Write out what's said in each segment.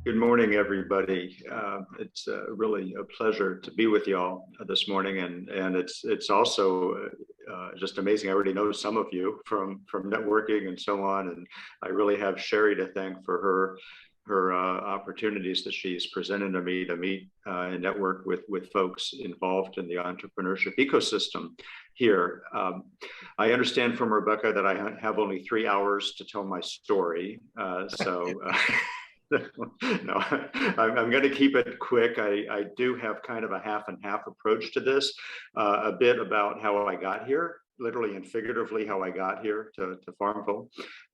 Good morning, everybody. It's really a pleasure to be with y'all this morning, and it's also just amazing. I already know some of you from networking and so on, and I really have Sherry to thank for her opportunities that she's presented to me to meet and network with folks involved in the entrepreneurship ecosystem here. I understand from Rebecca that I have only 3 hours to tell my story, no, I'm going to keep it quick. I do have kind of a half and half approach to this, a bit about how I got here, literally and figuratively how I got here to Farmville.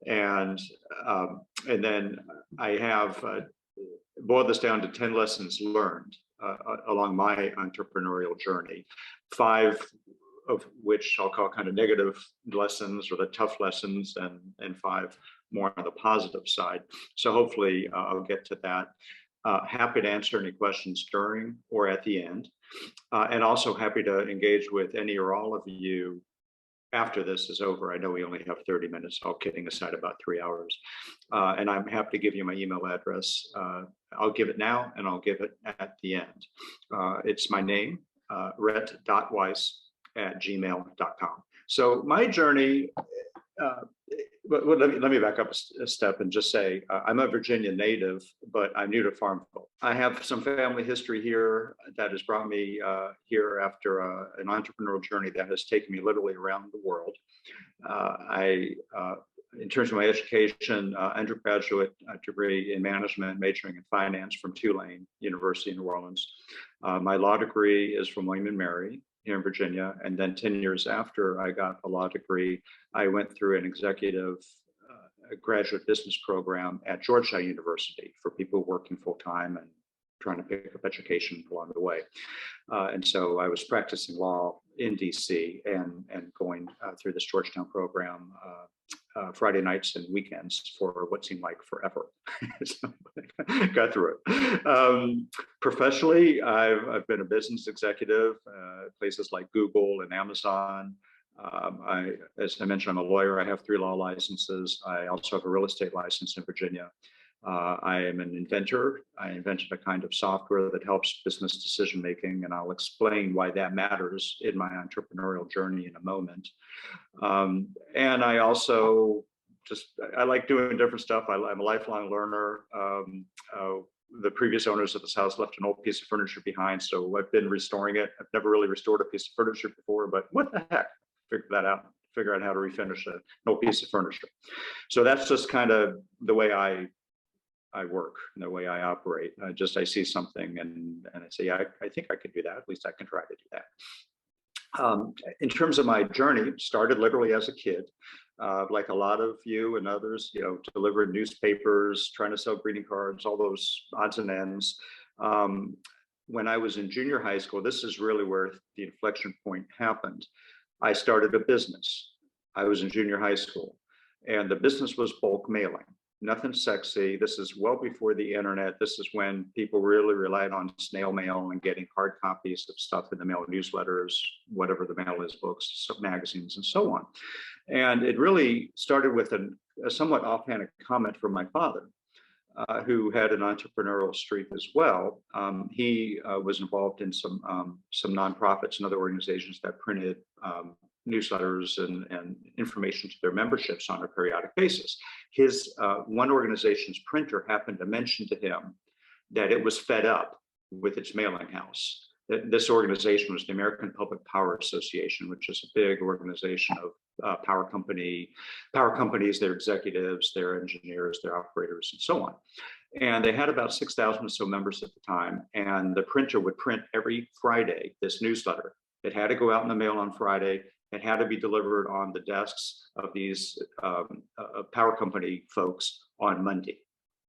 And then I have boiled this down to 10 lessons learned along my entrepreneurial journey, 5 of which I'll call kind of negative lessons or the tough lessons, and 5 more on the positive side. So hopefully I'll get to that. Happy to answer any questions during or at the end. And also happy to engage with any or all of you after this is over. I know we only have 30 minutes, all kidding aside, about 3 hours. And I'm happy to give you my email address. I'll give it now and I'll give it at the end. It's my name, Rhett.Weiss@gmail.com. So my journey, but let me back up a step and just say I'm a Virginia native, but I'm new to Farmville. I have some family history here that has brought me here after an entrepreneurial journey that has taken me literally around the world. In terms of my education, undergraduate degree in management, majoring in finance from Tulane University in New Orleans. My law degree is from William & Mary here in Virginia. And then 10 years after I got a law degree, I went through an executive graduate business program at Georgetown University for people working full-time and trying to pick up education along the way. And so I was practicing law in DC and going through this Georgetown program Friday nights and weekends for what seemed like forever. So got through it. Professionally, I've been a business executive, places like Google and Amazon. As I mentioned, I'm a lawyer. I have 3 law licenses. I also have a real estate license in Virginia. I am an inventor. I invented a kind of software that helps business decision making, and I'll explain why that matters in my entrepreneurial journey in a moment. And I also I like doing different stuff. I'm a lifelong learner. The previous owners of this house left an old piece of furniture behind, so I've been restoring it. I've never really restored a piece of furniture before, but what the heck? Figure out how to refinish an old piece of furniture. So that's just kind of the way I work and the way I operate. I see something and I say, yeah, I think I could do that. At least I can try to do that. In terms of my journey, started literally as a kid, like a lot of you and others, delivered newspapers, trying to sell greeting cards, all those odds and ends. When I was in junior high school, this is really where the inflection point happened. I started a business. I was in junior high school, and the business was bulk mailing. Nothing sexy. This is well before the internet. This is when people really relied on snail mail and getting hard copies of stuff in the mail, newsletters, whatever the mail is, books, magazines, and so on. And it really started with a somewhat offhand comment from my father, who had an entrepreneurial streak as well. He was involved in some nonprofits and other organizations that printed newsletters and information to their memberships on a periodic basis. His one organization's printer happened to mention to him that it was fed up with its mailing house. This organization was the American Public Power Association, which is a big organization of power companies, their executives, their engineers, their operators, and so on. And they had about 6,000 or so members at the time. And the printer would print every Friday this newsletter. It had to go out in the mail on Friday. It had to be delivered on the desks of these power company folks on Monday.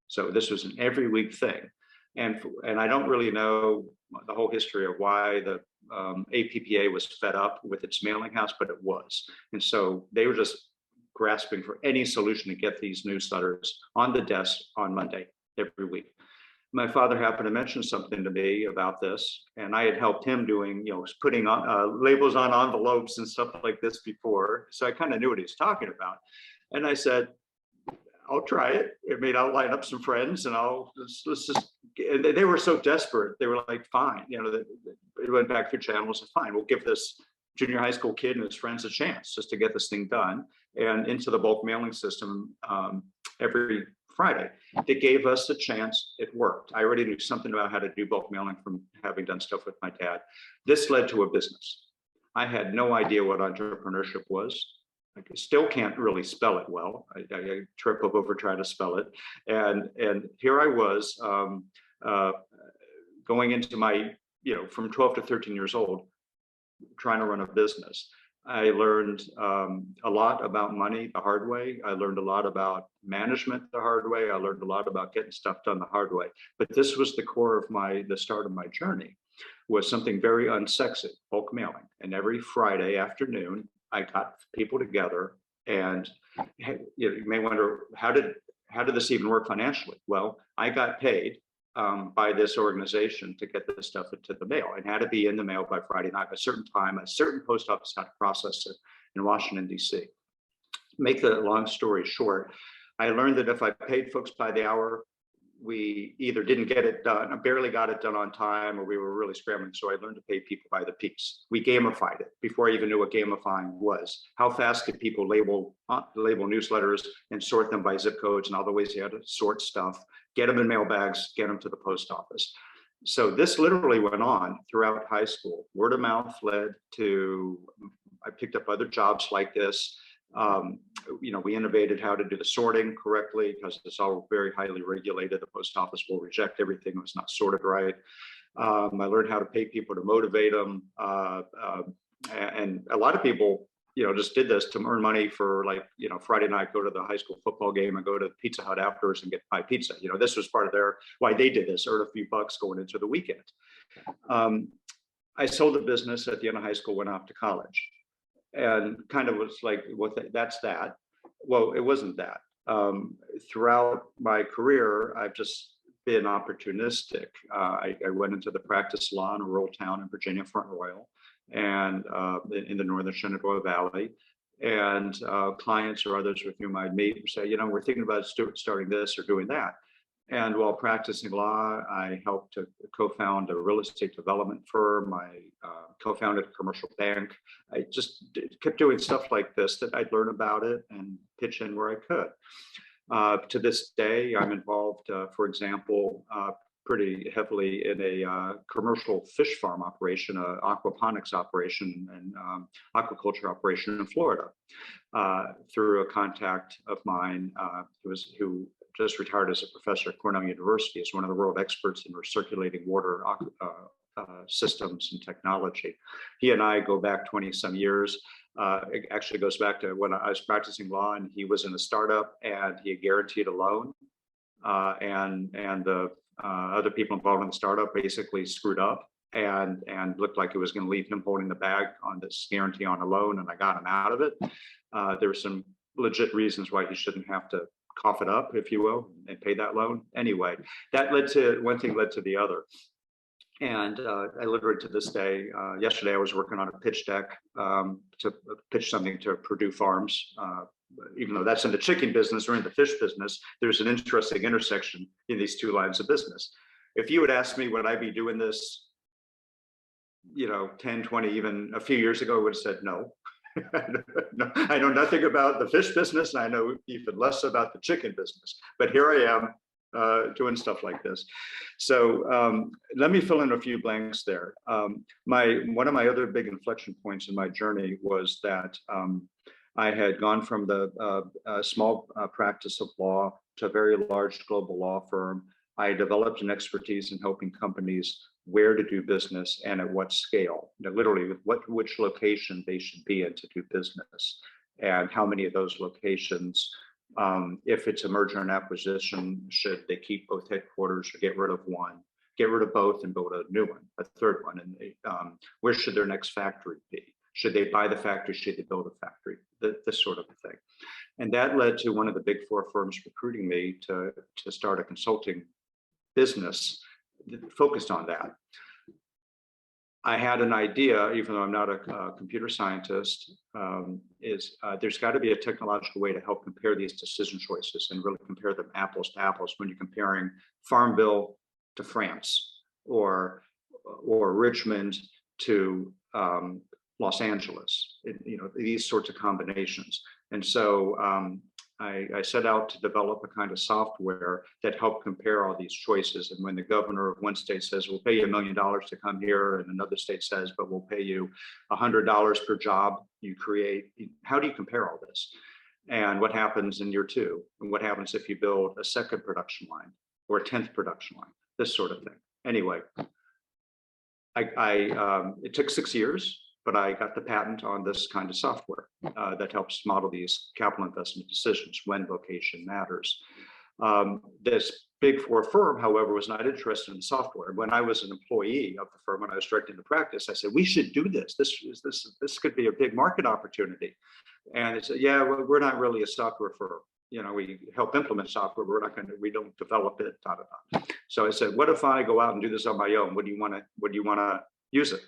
So this was an every week thing. And I don't really know the whole history of why the APPA was fed up with its mailing house, but it was. And so they were just grasping for any solution to get these newsletters on the desk on Monday every week. My father happened to mention something to me about this, and I had helped him doing, putting on, labels on envelopes and stuff like this before. So I kind of knew what he was talking about. And I said, I'll try it. I mean, I'll line up some friends and let's just, and they were so desperate. They were like, fine, you know, they went back through channels and fine, we'll give this junior high school kid and his friends a chance just to get this thing done, and into the bulk mailing system every Friday. They gave us a chance. It worked. I already knew something about how to do bulk mailing from having done stuff with my dad. This led to a business. I had no idea what entrepreneurship was. I still can't really spell it well. I trip up over trying to spell it. And here I was going into my, you know, from 12 to 13 years old, trying to run a business. I learned a lot about money the hard way. I learned a lot about management the hard way. I learned a lot about getting stuff done the hard way. But this was the core of the start of my journey, was something very unsexy, bulk mailing. And every Friday afternoon, I got people together, and you may wonder, how did this even work financially? Well, I got paid by this organization to get this stuff into the mail, and had to be in the mail by Friday night, a certain time. A certain post office had to process it in Washington, D.C. Make the long story short, I learned that if I paid folks by the hour, we either didn't get it done, or barely got it done on time, or we were really scrambling. So I learned to pay people by the piece. We gamified it before I even knew what gamifying was. How fast could people label newsletters and sort them by zip codes, and all the ways you had to sort stuff, get them in mailbags, get them to the post office. So this literally went on throughout high school. Word of mouth led to, I picked up other jobs like this. You know, we innovated how to do the sorting correctly, because it's all very highly regulated. The post office will reject everything that was not sorted right. I learned how to pay people to motivate them. And a lot of people, you know, just did this to earn money for, like, you know, Friday night, go to the high school football game and go to Pizza Hut afterwards and get pie pizza. You know, this was part of why they did this, earn a few bucks going into the weekend. I sold the business at the end of high school, went off to college, and kind of was like, that's that. Well, it wasn't that. Throughout my career, I've just been opportunistic. I went into the practice law in a rural town in Virginia, Front Royal, and in the northern Shenandoah Valley. And clients or others with whom I'd meet would say, you know, we're thinking about starting this or doing that. And while practicing law, I helped to co-found a real estate development firm. I co-founded a commercial bank. I just kept doing stuff like this that I'd learn about it and pitch in where I could. To this day, I'm involved, for example, pretty heavily in a commercial fish farm operation, aquaponics operation, and aquaculture operation in Florida, through a contact of mine who just retired as a professor at Cornell University, is one of the world experts in recirculating water systems and technology. He and I go back 20 some years. It actually goes back to when I was practicing law, and he was in a startup, and he guaranteed a loan, and the other people involved in the startup basically screwed up and looked like it was going to leave him holding the bag on this guarantee on a loan, and I got him out of it. There were some legit reasons why he shouldn't have to cough it up, if you will, and pay that loan. Anyway, that led to one thing led to the other. And I literally, to this day, yesterday I was working on a pitch deck to pitch something to Purdue Farms. Even though that's in the chicken business or in the fish business, there's an interesting intersection in these two lines of business. If you had asked me, would I be doing this, you know, 10, 20, even a few years ago, I would have said no. I know nothing about the fish business, and I know even less about the chicken business. But here I am doing stuff like this. So let me fill in a few blanks there. One of my other big inflection points in my journey was that I had gone from the small practice of law to a very large global law firm. I developed an expertise in helping companies where to do business and at what scale, literally which location they should be in to do business, and how many of those locations, if it's a merger and acquisition, should they keep both headquarters or get rid of one, get rid of both and build a new one, a third one, and where should their next factory be? Should they buy the factory? Should they build a factory? This sort of thing. And that led to one of the big four firms recruiting me to start a consulting business focused on that. I had an idea, even though I'm not a computer scientist, there's got to be a technological way to help compare these decision choices and really compare them apples to apples when you're comparing Farmville to France or Richmond to Los Angeles, these sorts of combinations. And so I set out to develop a kind of software that helped compare all these choices. And when the governor of one state says, we'll pay you $1 million to come here, and another state says, but we'll pay you $100 per job you create, how do you compare all this? And what happens in year 2? And what happens if you build a second production line or a 10th production line? This sort of thing. Anyway, it took 6 years, but I got the patent on this kind of software that helps model these capital investment decisions when location matters. This Big Four firm, however, was not interested in software. When I was an employee of the firm, when I was directing the practice, I said, we should do this. This could be a big market opportunity. And they said, yeah, well, we're not really a software firm. We help implement software, but we don't develop it, da, da, da. So I said, what if I go out and do this on my own? What do you want to use it?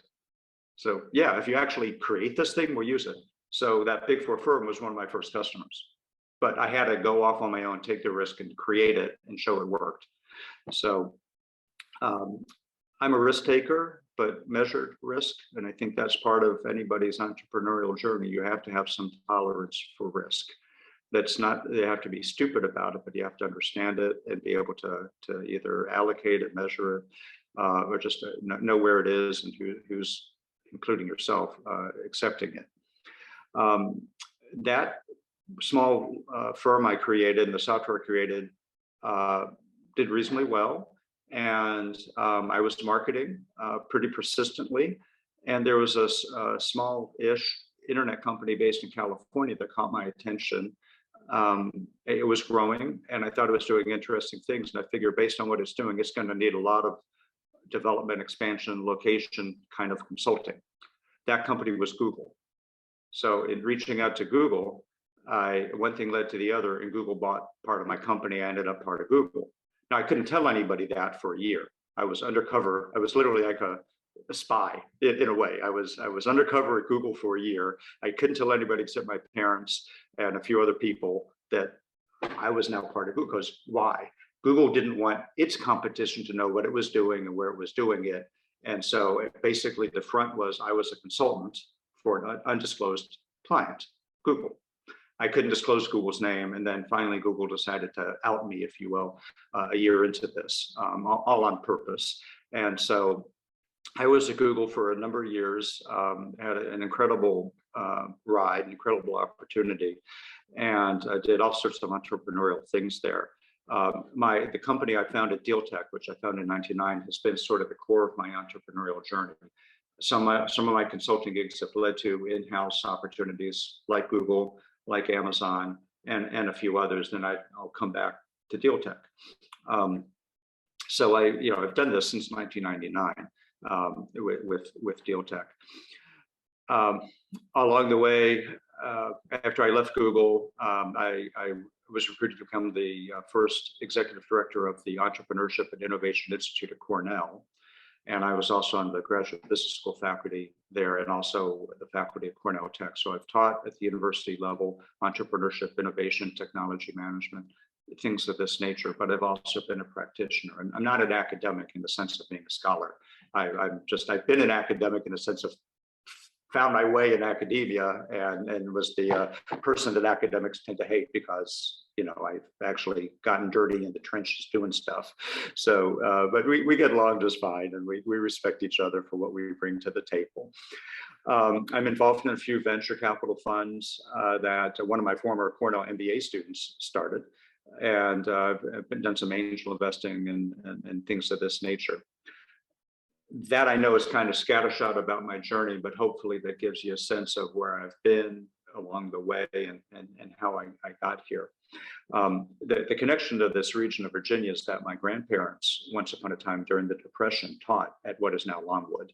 So yeah, if you actually create this thing, we'll use it. So that Big Four firm was one of my first customers, but I had to go off on my own, take the risk and create it and show it worked. So I'm a risk taker, but measured risk. And I think that's part of anybody's entrepreneurial journey. You have to have some tolerance for risk. That's not, you have to be stupid about it, but you have to understand it and be able to either allocate it, measure it, or just know where it is and who's, including yourself, accepting it. That small firm I created and the software I created did reasonably well. And I was marketing pretty persistently. And there was a small-ish internet company based in California that caught my attention. It was growing, and I thought it was doing interesting things. And I figured based on what it's doing, it's going to need a lot of development, expansion, location kind of consulting. That company was Google. So in reaching out to Google, one thing led to the other, and Google bought part of my company. I ended up part of Google. Now, I couldn't tell anybody that for a year. I was undercover. I was literally like a spy in a way. I was undercover at Google for a year. I couldn't tell anybody except my parents and a few other people that I was now part of Google. Because why? Google didn't want its competition to know what it was doing and where it was doing it. And so basically the front was I was a consultant for an undisclosed client, Google. I couldn't disclose Google's name. And then finally, Google decided to out me, if you will, a year into this, all on purpose. And so I was at Google for a number of years, had an incredible ride, an incredible opportunity, and I did all sorts of entrepreneurial things there. The company I founded, DEALTEK, which I founded in 1999, has been sort of the core of my entrepreneurial journey. Some of my consulting gigs have led to in-house opportunities like Google, like Amazon, and a few others. Then I'll come back to DEALTEK. So I've done this since 1999 with DEALTEK. Along the way, after I left Google, I was recruited to become the first executive director of the Entrepreneurship and Innovation Institute at Cornell. And I was also on the graduate business school faculty there and also the faculty at Cornell Tech. So I've taught at the university level, entrepreneurship, innovation, technology management, things of this nature, but I've also been a practitioner. I'm not an academic in the sense of being a scholar. I've been an academic in the sense of found my way in academia and was the person that academics tend to hate because, I've actually gotten dirty in the trenches doing stuff. So, but we get along just fine, and we respect each other for what we bring to the table. I'm involved in a few venture capital funds that one of my former Cornell MBA students started, and I've done some angel investing and things of this nature. That I know is kind of scattershot about my journey, but hopefully that gives you a sense of where I've been along the way and how I got here. The connection to this region of Virginia is that my grandparents, once upon a time during the Depression, taught at what is now Longwood.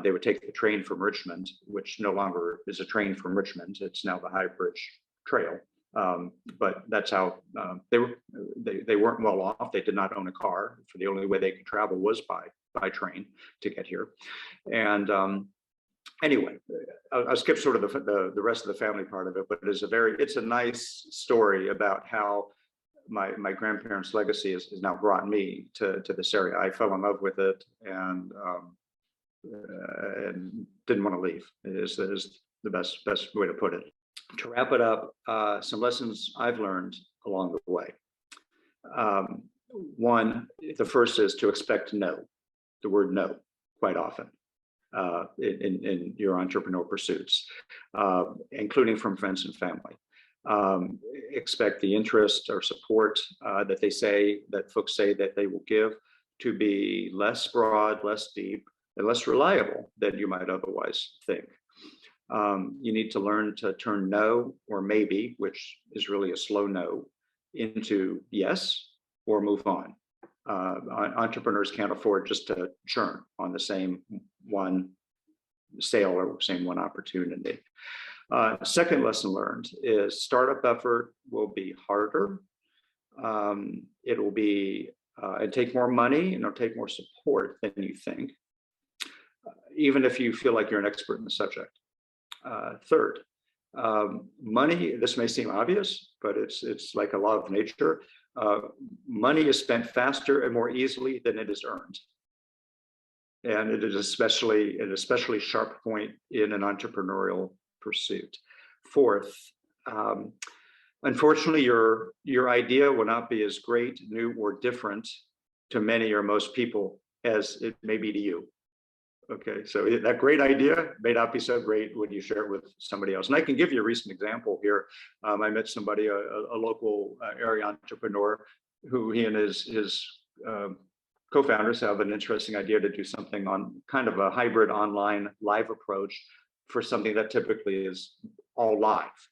They would take the train from Richmond, which no longer is a train from Richmond. It's now the High Bridge Trail But that's how they weren't well off. They did not own a car. For the only way they could travel was by train to get here. And anyway, I'll skip sort of the rest of the family part of it, but it's a nice story about how my grandparents' legacy has now brought me to this area. I fell in love with it and didn't want to leave. Is the best way to put it. To wrap it up, some lessons I've learned along the way. One, the first is to expect no, the word no, quite often in your entrepreneurial pursuits, including from friends and family. Expect the interest or support that folks say that they will give to be less broad, less deep, and less reliable than you might otherwise think. You need to learn to turn no or maybe, which is really a slow no, into yes or move on. Entrepreneurs can't afford just to churn on the same one sale or same one opportunity. Second lesson learned is startup effort will be harder. It will be and take more money and it'll take more support than you think, even if you feel like you're an expert in the subject. Third, money, this may seem obvious, but it's like a law of nature. Money is spent faster and more easily than it is earned. And it is an especially sharp point in an entrepreneurial pursuit. Fourth, unfortunately, your idea will not be as great, new, or different to many or most people as it may be to you. Okay, so that great idea may not be so great when you share it with somebody else. And I can give you a recent example here. I met somebody, a local area entrepreneur, who he and his co-founders have an interesting idea to do something on kind of a hybrid online live approach for something that typically is all live.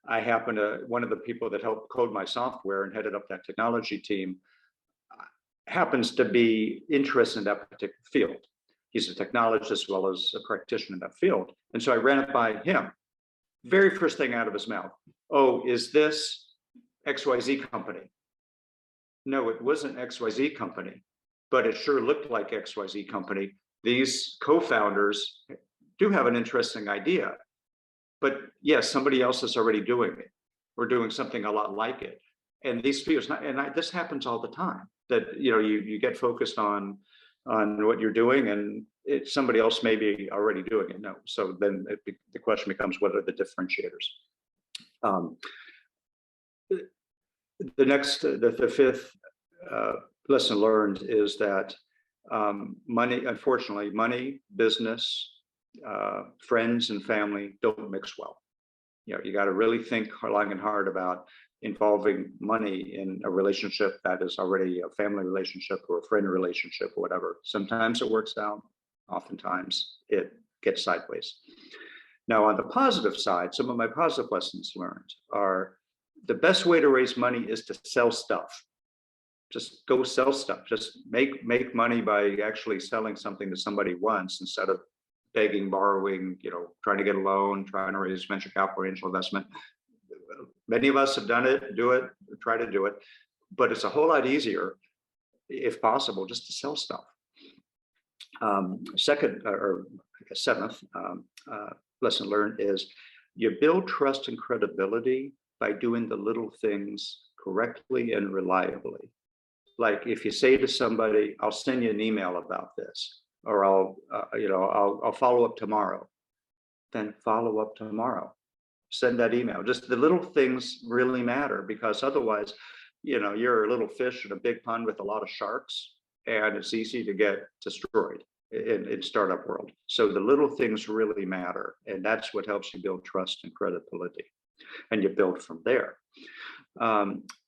I happen to, one of the people that helped code my software and headed up that technology team happens to be interested in that particular field. He's a technologist as well as a practitioner in that field. And so I ran it by him. Very first thing out of his mouth, oh, is this XYZ company? No, it wasn't XYZ company, but it sure looked like XYZ company. These co-founders do have an interesting idea, but yes, somebody else is already doing it. We're doing something a lot like it. And these speakers, this happens all the time, that you get focused on what you're doing and somebody else may be already doing it. No, so then the question becomes, what are the differentiators? The fifth lesson learned is that money, unfortunately, money, business, friends and family don't mix well. You got to really think long and hard about involving money in a relationship that is already a family relationship or a friend relationship or whatever. Sometimes it works out, oftentimes it gets sideways. Now, on the positive side, some of my positive lessons learned are the best way to raise money is to sell stuff. Just go sell stuff. Just make money by actually selling something that somebody wants instead of begging, borrowing, trying to get a loan, trying to raise venture capital, angel investment. Many of us have done it, try to do it, but it's a whole lot easier, if possible, just to sell stuff. Seventh lesson learned is you build trust and credibility by doing the little things correctly and reliably. Like if you say to somebody, I'll send you an email about this, or I'll follow up tomorrow, then follow up tomorrow. Send that email. Just the little things really matter, because otherwise, you're a little fish in a big pond with a lot of sharks, and it's easy to get destroyed in startup world. So the little things really matter, and that's what helps you build trust and credibility, and you build from there.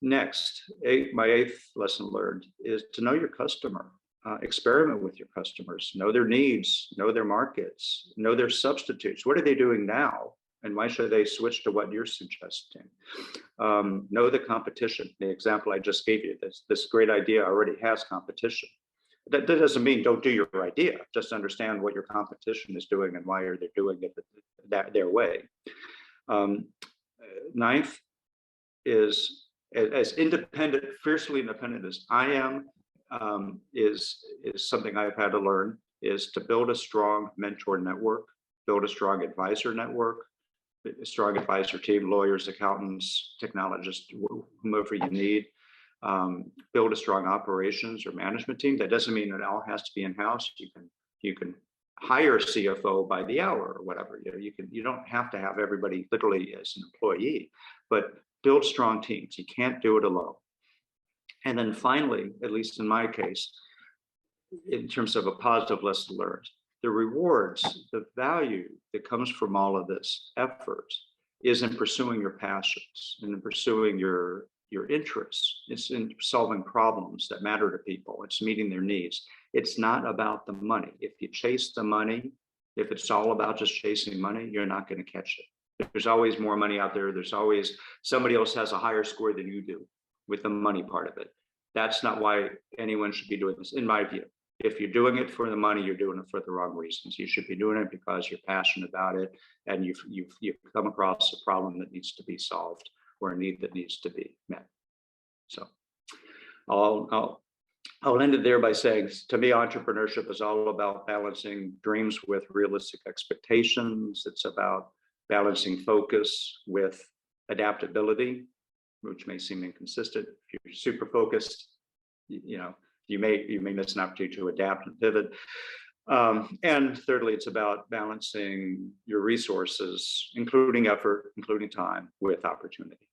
Next, my eighth lesson learned is to know your customer. Experiment with your customers, know their needs, know their markets, know their substitutes. What are they doing now? And why should they switch to what you're suggesting? Know the competition. The example I just gave you, this great idea already has competition. That doesn't mean don't do your idea. Just understand what your competition is doing and why are they doing it their way. Ninth, is as independent, fiercely independent as I am, is something I've had to learn, is to build a strong mentor network, build a strong advisor network, a strong advisor team, lawyers, accountants, technologists, whomever you need. Build a strong operations or management team. That doesn't mean it all has to be in-house. You can hire a CFO by the hour or whatever. You don't have to have everybody literally as an employee, but build strong teams. You can't do it alone. And then finally, at least in my case, in terms of a positive lesson learned, the rewards, the value that comes from all of this effort is in pursuing your passions and in pursuing your interests. It's in solving problems that matter to people. It's meeting their needs. It's not about the money. If you chase the money, if it's all about just chasing money, you're not going to catch it. There's always more money out there. There's always somebody else has a higher score than you do with the money part of it. That's not why anyone should be doing this, in my view. If you're doing it for the money, you're doing it for the wrong reasons. You should be doing it because you're passionate about it and you've come across a problem that needs to be solved or a need that needs to be met. So I'll end it there by saying, to me, entrepreneurship is all about balancing dreams with realistic expectations. It's about balancing focus with adaptability, which may seem inconsistent. If you're super focused, you may miss an opportunity to adapt and pivot. And thirdly, it's about balancing your resources, including effort, including time, with opportunity.